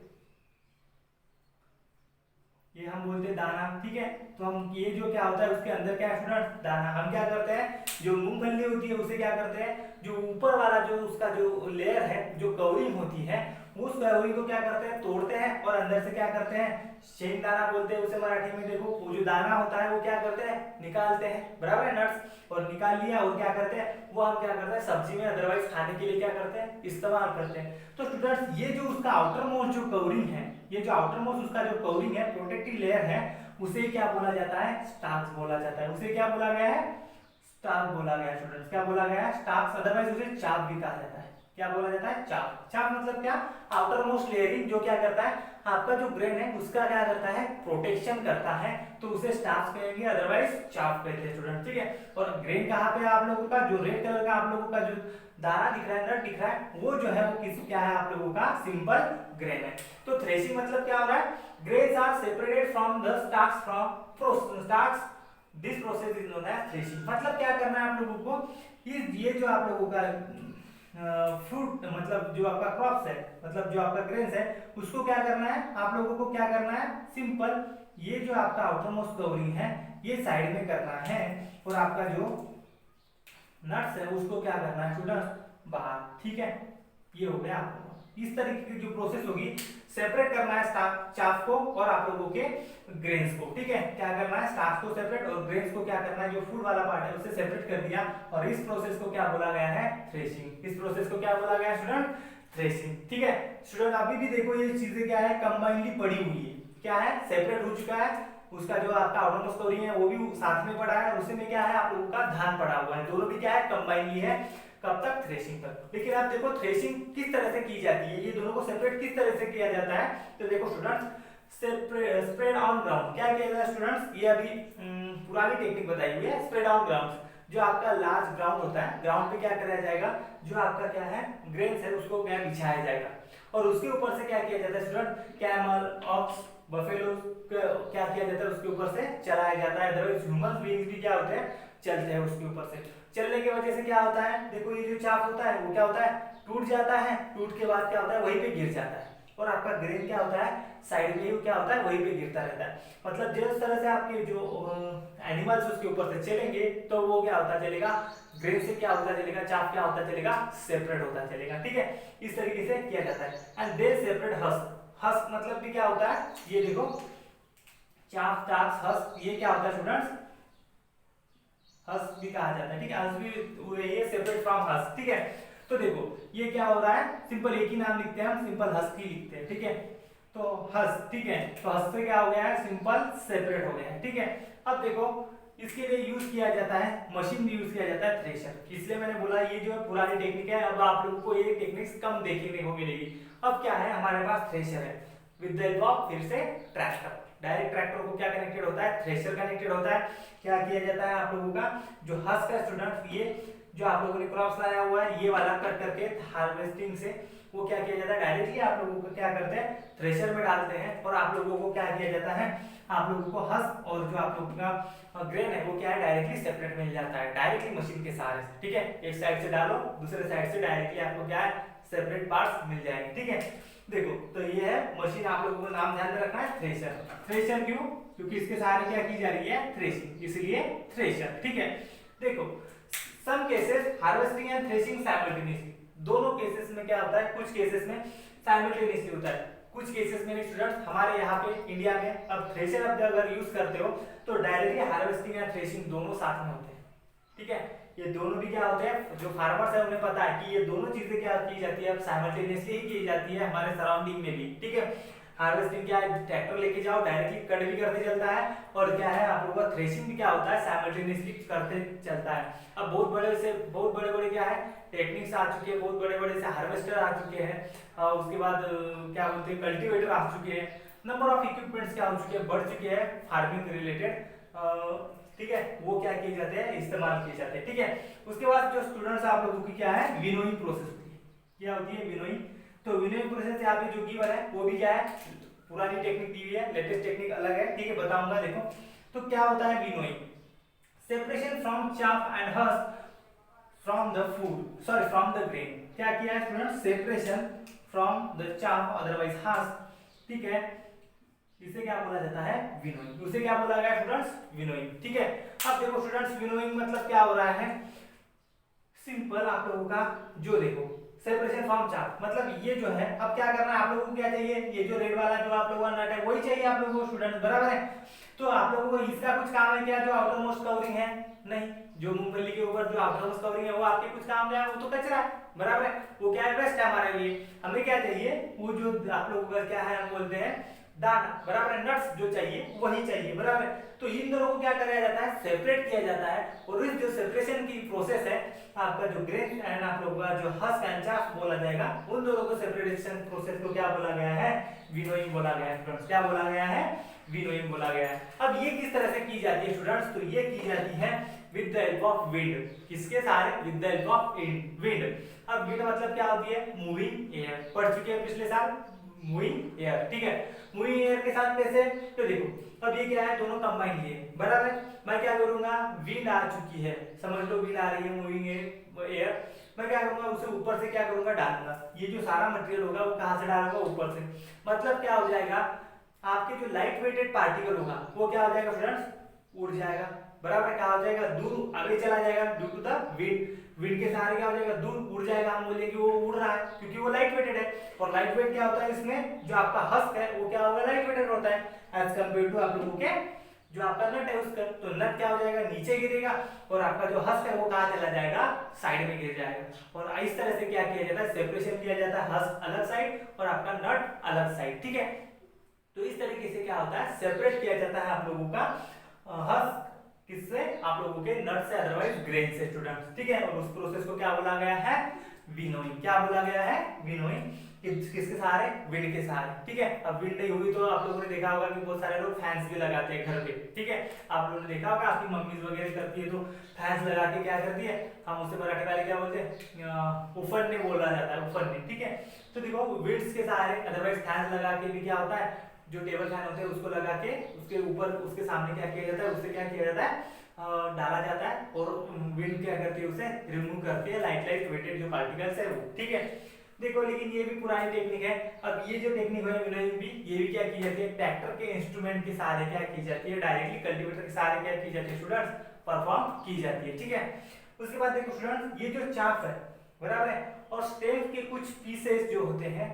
ये हम बोलते हैं दाना, ठीक है। तो हम ये जो क्या होता है उसके अंदर क्या है स्टूडेंट, दाना। हम क्या करते हैं, जो मूंगफली होती है उसे क्या करते हैं, जो ऊपर वाला जो उसका जो लेयर है, जो कवरिंग होती है, उस कवरिंग को क्या करते हैं, तोड़ते हैं और अंदर से क्या करते हैं, शेंग दाना बोलते हैं उसे मराठी में, देखो वो जो दाना होता है वो क्या करते हैं, निकालते हैं, बराबर है, नट्स, और निकाल लिया और क्या करते हैं, वो हम क्या करते हैं सब्जी में अदरवाइज खाने के लिए क्या करते हैं, इस्तेमाल करते हैं। तो स्टूडेंट्स ये जो उसका आउटर मोस्ट जो कवरिंग है, ये जो आउटर मोस्ट उसका जो कवरिंग है, प्रोटेक्टिव लेयर है, उसे क्या बोला जाता है, स्टार्च बोला जाता है। उसे क्या बोला गया है, स्टार्च बोला गया है स्टूडेंट्स, क्या बोला गया है, स्टार्च, अदरवाइज उसे चाप भी कहा जाता है, क्या बोला जाता है? चाप। चाप मतलब क्या? आउटर मोस्ट लेयरिंग, जो क्या करता है आपका जो ग्रेन है उसका क्या करता है? प्रोटेक्शन करता है, तो उसे स्टार्च कहेंगे, अदरवाइज चाप कहते हैं स्टूडेंट, ठीक है। और ग्रेन कहाँ पे है आप लोगों का? जो रेड कलर का आप लोगों का जो दाना दिख रहा है, नट दिख रहा है, वो जो है वो किस क्या है आप लोगों का? सिंपल ग्रेन है। तो थ्रेशिंग मतलब क्या हो रहा है? Grains are separated from the starch from starch, this process is known as threshing. मतलब क्या करना है आप लोगों को? ये जो आप लोगों का फ्रूट मतलब जो आपका क्रॉप्स है, मतलब जो आपका ग्रेन्स है, उसको क्या करना है आप लोगों को? क्या करना है? सिंपल ये जो आपका आउटर मोस्ट कवरिंग है ये साइड में करना है, और आपका जो नट्स है उसको क्या करना है स्टूडेंट्स? बाहर, ठीक है। ये हो गया आप लोगों का। इस तरीके की जो प्रोसेस होगी, सेपरेट करना है चाफ को और आप लोगों के ग्रेन्स को, ठीक है। क्या करना है? स्टार्च को सेपरेट और ग्रेन्स को क्या करना है? जो फूड वाला पार्ट है उसे सेपरेट कर दिया, और इस प्रोसेस को क्या बोला गया है? थ्रेशिंग। इस प्रोसेस को क्या बोला गया है स्टूडेंट? थ्रेशिंग, ठीक है। स्टूडेंट अभी भी देखो ये चीजें क्या है? कंबाइनली पड़ी हुई है, क्या है? सेपरेट हो चुका है, उसका जो आपका आउटर मोस्ट कवरिंग है वो भी साथ में पड़ा है, और उसी में क्या है आप लोगों का धान पड़ा हुआ है, दोनों भी क्या है? कंबाइनली है। कब तक? थ्रेशिंग तक। लेकिन आप देखो थ्रेशिंग किस तरह से की जाती है, ये दोनों को सेपरेट किस तरह से किया जाता है? तो देखो स्टूडेंट्स, स्प्रेड ऑन ग्राउंड क्या किया जाता है स्टूडेंट्स? ये अभी पुरानी टेक्निक बताई हुई है। स्प्रेड ऑन ग्राउंड, जो आपका लार्ज ग्राउंड होता है, ग्राउंड पे क्या कराया जाएगा? जो आपका क्या है ग्रेन्स है उसको क्या बिछाया जाएगा, और उसके ऊपर से क्या किया जाता है स्टूडेंट? कैमल, ऑक्स, बफेलो क्या किया जाता है? उसके ऊपर से चलाया जाता है। अदरवाइज ह्यूमन बीइंग्स भी क्या होते हैं? चलते हैं उसके ऊपर से। चलने की वजह से क्या होता है? देखो ये जो चाप होता है वो क्या होता है? टूट जाता है, टूट के बाद क्या होता है? वहीं पे गिर जाता है, और आपका ग्रेन क्या होता है? साइड में ही क्या होता है? वहीं पे गिरता रहता है। मतलब जिस तरह से आपके जो एनिमल्स उसके ऊपर से चलेंगे तो वो क्या होता चलेगा? ग्रेन से क्या होता चलेगा? चाप क्या होता चलेगा? सेपरेट होता चलेगा, ठीक है। इस तरीके से किया जाता है। And they separate husk. Husk मतलब भी क्या होता है? ये देखो चाप, टाप, हस्क, ये क्या होता है स्टूडेंट्स? हस्क भी कहा जाता है, ठीक है। हस्क भी ये सेपरेट फ्रॉम हस्क, ठीक है। तो देखो ये क्या हो रहा है? सिंपल एक ही नाम लिखते हैं हम, सिंपल हस्क ही लिखते हैं, ठीक है। तो हस्क, ठीक है। तो हस्क से क्या हो गया है? सिंपल सेपरेट हो गया है, ठीक है। अब देखो इसके लिए यूज किया जाता है, मशीन भी यूज किया जाता है, थ्रेशर। इसलिए मैंने बोला ये जो है पुरानी टेक्निक है, अब आप लोगों को ये टेक्निक्स कम देखने को मिलेगी। अब क्या है हमारे पास? थ्रेशर है विद द हेल्प ऑफ फिर से ट्रैक्टर। डायरेक्ट ट्रैक्टर को क्या कनेक्टेड होता है? थ्रेशर कनेक्टेड होता है। क्या किया जाता है आप लोगों का? जो हस्क है स्टूडेंट्स, ये जो आप लोगों ने क्रॉप्स लाया हुआ है ये वाला कट करके हार्वेस्टिंग से वो क्या किया जाता है? डायरेक्टली आप लोगों को क्या करते हैं? थ्रेशर में डालते हैं, और आप लोगों को क्या किया जाता है? आप लोगों को हस्क और जो आप लोगों का ग्रेन है वो क्या है? डायरेक्टली सेपरेट मिल जाता है, डायरेक्टली मशीन के सहारे से, ठीक है। एक साइड से डालो, दूसरे साइड से डायरेक्टली आपको क्या है? सेपरेट पार्ट्स मिल जाएंगे, ठीक है। देखो तो ये है मशीन, आप लोगों को नाम ध्यान में रखना है थ्रेशर। थ्रेशर क्यों? क्योंकि इसके सहारे क्या की जा रही है? थ्रेशिंग, इसलिए थ्रेशर, ठीक है। देखो some cases harvesting and threshing simultaneously, दोनों केसेस में क्या होता है? कुछ केसेस में साइमल्टेनियसली होता है, कुछ केसेस में स्टूडेंट्स हमारे यहाँ पे इंडिया में अब थ्रेशर अब अगर यूज करते हो तो डायरेक्टली हार्वेस्टिंग या थ्रेशिंग दोनों साथ में होते हैं, ठीक है। ये दोनों भी क्या होते हैं? जो फार्मर्स है उन्हें पता है कि ये दोनों चीजें क्या की जाती है? अब साइमल्टेनियसली ही की जाती है हमारे सराउंडिंग में भी, ठीक है। हार्वेस्टिंग क्या है? ट्रैक्टर लेके जाओ, डायरेक्टली कट भी करते चलता है, और क्या है आप लोगों का थ्रेशिंग भी क्या होता है? साइमल्टेनियसली करते चलता है। अब बहुत बड़े बड़े क्या है टेक्निक्स आ चुके हैं, बहुत बड़े बड़े से हार्वेस्टर आ चुके हैं, उसके बाद क्या बोलते हैं कल्टीवेटर आ चुके हैं, नंबर ऑफ इक्विपमेंट्स क्या हो चुके हैं? बढ़ चुके हैं फार्मिंग रिलेटेड, ठीक है। वो क्या किए जाते हैं? इस्तेमाल किए जाते हैं, ठीक है। उसके बाद जो स्टूडेंट्स आप लोगों की क्या है? विनोइंग प्रोसेस होती है। क्या होती है? विनोइंग। तो विनोइंग प्रोसेस यहाँ पे जो गिवन है वो भी क्या है? पुरानी टेक्निक दी हुई है, लेटेस्ट टेक्निक अलग है, ठीक है, बताऊंगा। देखो तो क्या होता है winnowing? Separation from chaff and husk from the food, sorry from the grain. क्या किया है student? Separation from the chaff otherwise husk, ठीक है। इसे क्या बोला जाता है? विनोइंग। उसे क्या बोला गया स्टूडेंट्स? विनोइंग, ठीक है। अब देखो स्टूडेंट्स विनोइंग मतलब क्या हो रहा है? सिंपल आप लोगों का जो देखो सेपरेशन फ्रॉम चाप, मतलब ये जो है अब क्या करना है आप लोगों को? क्या चाहिए? ये जो रेड वाला जो आप लोगों का नट है वही चाहिए आप लोगों को स्टूडेंट, बराबर है। तो आप लोगों को इसका कुछ काम है क्या? जो आउटर मोस्ट कवरिंग है नहीं, जो मूंगफली के ऊपर जो आउटर मोस्ट कवरिंग है वो आपके कुछ काम का है? वो तो कचरा है, बराबर है। वो क्या है? वेस्ट है हमारे लिए। हमें क्या चाहिए? वो जो आप लोगों का क्या है हम बोलते हैं दाना, बराबर है, नट्स जो चाहिए वही चाहिए, बराबर है। तो इन दोनों को क्या कराया जाता है, सेपरेट किया जाता है, और इस जो सेपरेशन की प्रोसेस है आपका जो ग्रेन एंड आप लोगों का जो हस्क एंड चाफ बोला जाएगा, उन दोनों को सेपरेशन प्रोसेस को क्या बोला गया है, विनोइंग बोला गया है स्टूडेंट्स। क्या बोला गया है, विनोइंग बोला गया है। अब ये किस तरह से की जाती है स्टूडेंट्स, तो ये की जाती है with the help of wind. किसके सहारे, with the help of wind. अब विंड मतलब क्या होती है, मूविंग एयर, पढ़ चुके हैं पिछले साल, मूविंग एयर, ठीक है। मूविंग एयर के साथ कैसे, तो देखो अब ये क्या है, दोनों कंबाइन लिए, बराबर है। मैं क्या करूंगा, विंड आ चुकी है, समझ लो विंड आ रही है, मूविंग एयर, मैं क्या करूंगा, उसे ऊपर से क्या करूंगा, डालूंगा। ये जो सारा मटेरियल होगा वो कहां से डालूंगा, ऊपर से। मतलब क्या हो जाएगा, आपके जो लाइट वेटेड पार्टिकल होगा वो क्या हो जाएगा स्टूडेंट्स, उड़ जाएगा, बराबर। क्या हो जाएगा, दूर आगे चला जाएगा due to the wind. Wind के सहारे क्या हो जाएगा, दूर उड़ जाएगा। हम बोलेंगे कि वो उड़ रहा है क्योंकि वो लाइट वेटेड है, और लाइट वेट क्या होता है, इसमें जो आपका हस्क है वो क्या होगा, लाइट वेटेड होता है एज कम्पेयर टू आप लोगों के जो आपका नट है उसका। तो नट क्या हो जाएगा, नीचे गिरेगा, और आपका जो हस्क है वो कहाँ चला जाएगा, साइड में गिर जाएगा। और इस तरह से क्या किया जाता है, सेपरेशन किया जाता है, हस्क अलग साइड और आपका नट अलग साइड, ठीक है। तो इस तरीके से क्या होता है, सेपरेट किया जाता है आप लोगों का हस्क, किससे, आप लोगों के नट से, अदरवाइज ग्रेन से स्टूडेंट्स, ठीक है। और उस प्रोसेस को क्या बोला गया है, विनोइंग। क्या बोला गया है, विनोइंग। किसके सहारे, विंड के सहारे, ठीक है। अब विंड नहीं हुई तो आप लोगों ने देखा होगा कि बहुत सारे लोग फैंस भी लगाते हैं घर पे, ठीक है। आप लोगों ने देखा होगा, आपकी मम्मी वगैरह करती है तो फैंस लगा के क्या करती है, हम उसे मराठी वाले क्या बोलते हैं, उफरने बोला जाता है, उफरने, ठीक है। तो देखो विंड्स के सहारे, अदरवाइज फैंस लगा के भी क्या होता है, जो टेबल फैन होते हैं उसको लगा के उसके ऊपर उसके सामने क्या किया जाता है, उससे क्या किया जाता है, डाला जाता है, और विंड क्या करती है, उसे रिमूव करती है, लाइट वेटेड जो पार्टिकल्स है वो, ठीक है। देखो लेकिन ये भी पुरानी टेक्निक है। अब ये जो टेक्निक है विनोइंग भी, ये भी क्या की जाती है, ट्रैक्टर के इंस्ट्रूमेंट के सहारे क्या की जाती है, डायरेक्टली कल्टीवेटर के सहारे क्या की जाती है स्टूडेंट्स, परफॉर्म की जाती है, ठीक है। उसके बाद देखो स्टूडेंट्स, ये जो चाफ है, बराबर है, और स्टेम के कुछ पीसेस जो होते हैं,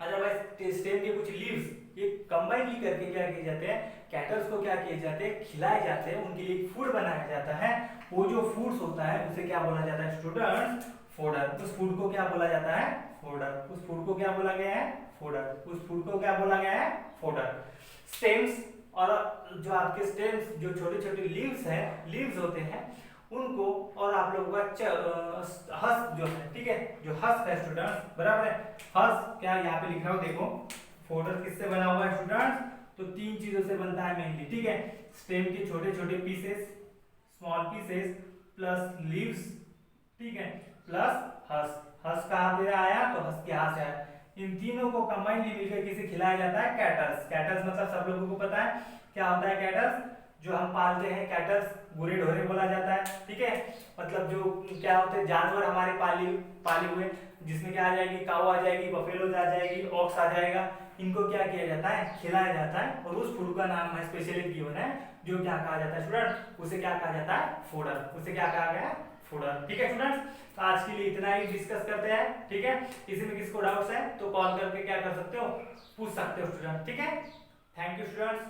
अदरवाइज स्टेम के कुछ लीव्स, ये कंबाइनली करके क्या किए जाते हैं, कैटल्स को क्या किए जाते हैं, खिलाए जाते हैं, उनके लिए फूड बनाया जाता है। वो जो फूड्स होता है उसे क्या बोला जाता है स्टूडेंट्स, फोडर। उस फूड को क्या बोला जाता है, फोडर। उस फूड को क्या बोला गया है, फोडर। उस फूड को क्या बोला गया है, फोडर। स्टेम्स, और जो आपके स्टेम्स, जो छोटे छोटे लीव्स हैं, लीव्स होते हैं उनको, और आप लोगों का हस्क जो है, ठीक है, जो हस्क है स्टूडेंट्स, बराबर है। हस्क क्या यहाँ पे लिख रहा हूँ, देखो फोडर किससे बना हुआ है स्टूडेंट्स, तो तीन चीजों से बनता है मेनली, ठीक है। स्टेम के छोटे छोटे pieces, small pieces, plus leaves, ठीक है, प्लस हस्क। हस्क कहाँ से आया, तो हस्क यहाँ से आया। इन तीनों को कंबाइनली मिलकर किसे खिलाया जाता है, कैटल्स। कैटल्स मतलब सब लोगों को पता है क्या होता है कैटल्स, जो हम पालते हैं कैटल्स, गुरे ढोरे बोला जाता है, ठीक है। मतलब जो क्या होते हैं जानवर हमारे पाले हुए, जिसमें क्या आ जाएगी, काऊ आ जाएगी, बफेलोज आ जाएगी, ऑक्स आ जाएगा, इनको क्या किया जाता है, खिलाया जाता है। और उस फूड का नाम है स्पेशली गिवन है, जो क्या कहा जाता है स्टूडेंट, उसे क्या कहा जाता है, फोडर। उसे क्या कहा गया, फोडर, ठीक है स्टूडेंट्स। तो आज के लिए इतना ही डिस्कस करते हैं, ठीक है। इसी में किसको डाउट्स है तो कॉल करके क्या कर सकते हो, पूछ सकते हो स्टूडेंट, ठीक है। Thank you students.